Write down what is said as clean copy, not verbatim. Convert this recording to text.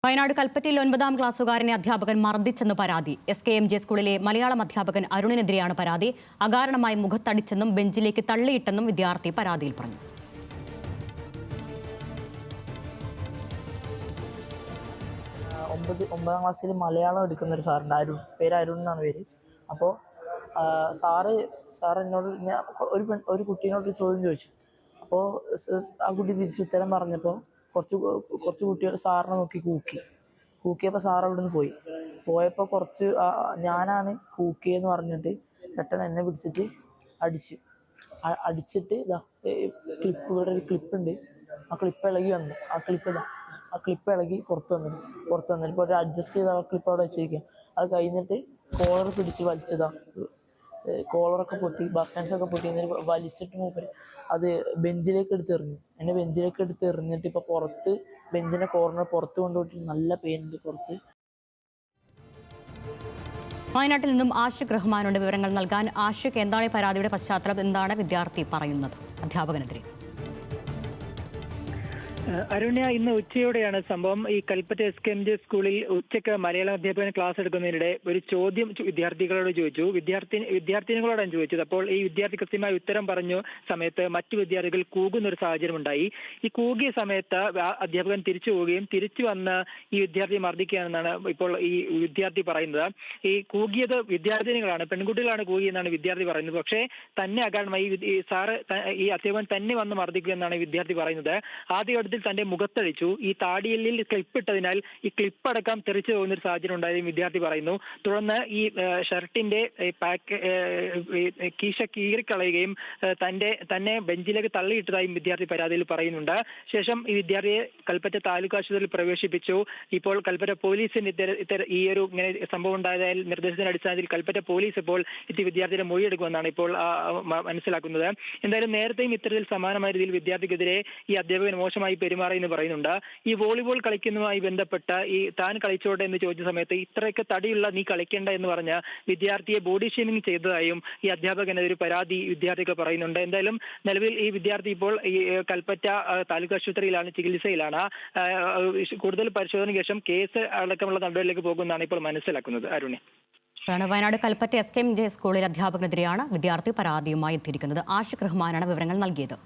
വയനാട് കൽപ്പറ്റയിൽ 9ാം ക്ലാസ്സുകാരനെ അധ്യാപകൻ മർദ്ദിച്ചെന്ന് പരാതി. SKMJ സ്കൂളിലെ മലയാളം അധ്യാപകൻ അരുണിനെതിരെയാണ് പരാതി. അകാരണമായി മുഖത്തടിച്ചെന്നും ബെഞ്ചിലേക്ക് തള്ളിയിട്ടെന്നും വിദ്യാർത്ഥി പരാതിയിൽ പറഞ്ഞു. ഒമ്പതാം ക്ലാസ്സിൽ മലയാളം എടുക്കുന്ന ഒരു സാറുണ്ട്, പേര് അരുൺ എന്നാണ് പേര്. അപ്പോൾ സാറ് എന്നോട് ഒരു കുട്ടീനോട് ചോദ്യം ചോദിച്ചു. അപ്പോൾ ആ കുട്ടി തിരിച്ചുത്തരം പറഞ്ഞപ്പോൾ കുറച്ച് കുട്ടികൾ സാറിനെ നോക്കി കൂക്കിയപ്പോൾ സാർ അവിടെ നിന്ന് പോയപ്പോൾ ഞാനാണ് കൂക്കിയെന്ന് പറഞ്ഞിട്ട് പെട്ടെന്ന് എന്നെ പിടിച്ചിട്ട് അടിച്ചിട്ട് ഇവിടെ ഒരു ക്ലിപ്പുണ്ട്, ആ ക്ലിപ്പ് ഇളകി വന്നു. ആ ക്ലിപ്പ് ഇളകി പുറത്ത് വന്നിട്ട് ഇപ്പോൾ ഒരു അഡ്ജസ്റ്റ് ചെയ്ത ആ ക്ലിപ്പ് അവിടെ വെച്ചിരിക്കുക. അത് കഴിഞ്ഞിട്ട് കോളർ പിടിച്ച് കോളറൊക്കെ പൊട്ടി, ബട്ടൺസൊക്കെ പൊട്ടി. എന്നിട്ട് വലിച്ചിട്ട് മൂപ്പര് അത് ബെഞ്ചിലേക്ക് എടുത്ത് എറിഞ്ഞിട്ട് ഇപ്പോൾ പുറത്ത് ബെഞ്ചിൻ്റെ കോർണർ പുറത്ത് കൊണ്ടുപോയിട്ട് നല്ല പെയിൻ ഉണ്ട് പുറത്ത്. വയനാട്ടിൽ നിന്നും ആഷിഖ് റഹ്മാനുണ്ട് വിവരങ്ങൾ നൽകാൻ. ആഷിഖ്, എന്താണ് പരാതിയുടെ പശ്ചാത്തലം? എന്താണ് വിദ്യാർത്ഥി പറയുന്നത് അധ്യാപകനെതിരെ? അരുണ്യ, ഇന്ന് ഉച്ചയോടെയാണ് സംഭവം. ഈ കൽപ്പറ്റ SKMJ സ്കൂളിൽ ഉച്ചയ്ക്ക് മലയാളം അധ്യാപകൻ ക്ലാസ് എടുക്കുന്നതിനിടെ ഒരു ചോദ്യം വിദ്യാർത്ഥികളോട് ചോദിച്ചു. വിദ്യാർത്ഥിനികളോടാണ് ചോദിച്ചത്. അപ്പോൾ ഈ വിദ്യാർത്ഥി കൃത്യമായ ഉത്തരം പറഞ്ഞ സമയത്ത് മറ്റു വിദ്യാർത്ഥികൾ കൂകുന്ന ഒരു സാഹചര്യം ഉണ്ടായി. ഈ കൂകിയ സമയത്ത് അധ്യാപകൻ തിരിച്ചു പോവുകയും തിരിച്ചു വന്ന് ഈ വിദ്യാർത്ഥിയെ മർദ്ദിക്കുകയാണെന്നാണ് ഇപ്പോൾ ഈ വിദ്യാർത്ഥി പറയുന്നത്. ഈ കൂകിയത് വിദ്യാർത്ഥിനികളാണ്, പെൺകുട്ടികളാണ് കൂകിയെന്നാണ് വിദ്യാർത്ഥി പറയുന്നത്. പക്ഷേ തന്നെ അകാരണമായി ഈ അധ്യാപകൻ തന്നെ വന്ന് മർദ്ദിക്കുക എന്നാണ് വിദ്യാർത്ഥി പറയുന്നത്. ആദ്യഘട്ടത്തിൽ തന്റെ മുഖത്തടിച്ചു. ഈ താടിയല്ലിൽ ക്ലിപ്പിട്ടതിനാൽ ഈ ക്ലിപ്പടക്കം തെറിച്ചു പോകുന്ന ഒരു സാഹചര്യം ഉണ്ടായതും വിദ്യാർത്ഥി പറയുന്നു. തുടർന്ന് ഈ ഷർട്ടിന്റെ കീശ കീറിക്കളയുകയും തന്നെ ബെഞ്ചിലേക്ക് തള്ളിയിട്ടതായും വിദ്യാർത്ഥി പരാതിയിൽ പറയുന്നുണ്ട്. ശേഷം ഈ വിദ്യാർത്ഥിയെ കൽപ്പറ്റ താലൂക്ക് ആശുപത്രിയിൽ പ്രവേശിപ്പിച്ചു. ഇപ്പോൾ കൽപ്പറ്റ പോലീസിന് ഈ ഒരു ഇങ്ങനെ സംഭവം ഉണ്ടായതായി നിർദ്ദേശത്തിന്റെ അടിസ്ഥാനത്തിൽ കൽപ്പറ്റ പോലീസ് ഇപ്പോൾ എത്തി വിദ്യാർത്ഥിയുടെ മൊഴിയെടുക്കുമെന്നാണ് ഇപ്പോൾ മനസ്സിലാക്കുന്നത്. എന്തായാലും നേരത്തെയും ഇത്തരത്തിൽ സമാനമായ രീതിയിൽ വിദ്യാർത്ഥിക്കെതിരെ ഈ അധ്യാപകൻ മോശമായി പെരുമാറിയെന്ന് പറയുന്നുണ്ട്. ഈ വോളിബോൾ കളിക്കുന്നതുമായി ബന്ധപ്പെട്ട ഈ താൻ കളിച്ചോട്ടെ എന്ന് ചോദിച്ച സമയത്ത് ഇത്രയൊക്കെ തടിയുള്ള നീ കളിക്കേണ്ട എന്ന് പറഞ്ഞ വിദ്യാർത്ഥിയെ ബോഡി ഷേമിംഗ് ചെയ്തതായും ഈ അധ്യാപകനെതിരെ പരാതി വിദ്യാർത്ഥികൾ പറയുന്നുണ്ട്. എന്തായാലും നിലവിൽ ഈ വിദ്യാർത്ഥി ഇപ്പോൾ ഈ കൽപ്പറ്റ താലൂക്ക് ആശുപത്രിയിലാണ്, ചികിത്സയിലാണ്. കൂടുതൽ പരിശോധനയ്ക്ക് ശേഷം കേസ് അടക്കമുള്ള നടപടിയിലേക്ക് പോകുമെന്നാണ് ഇപ്പോൾ മനസ്സിലാക്കുന്നത്. അരുണി, വയനാട് കൽപ്പറ്റ SKMJ സ്കൂളിൽ അധ്യാപകനെതിരെയാണ് വിദ്യാർത്ഥി പരാതിയുമായി എത്തിയിരിക്കുന്നത്. ആഷിഖ് റഹ്മാനാണ് വിവരങ്ങൾ നൽകിയത്.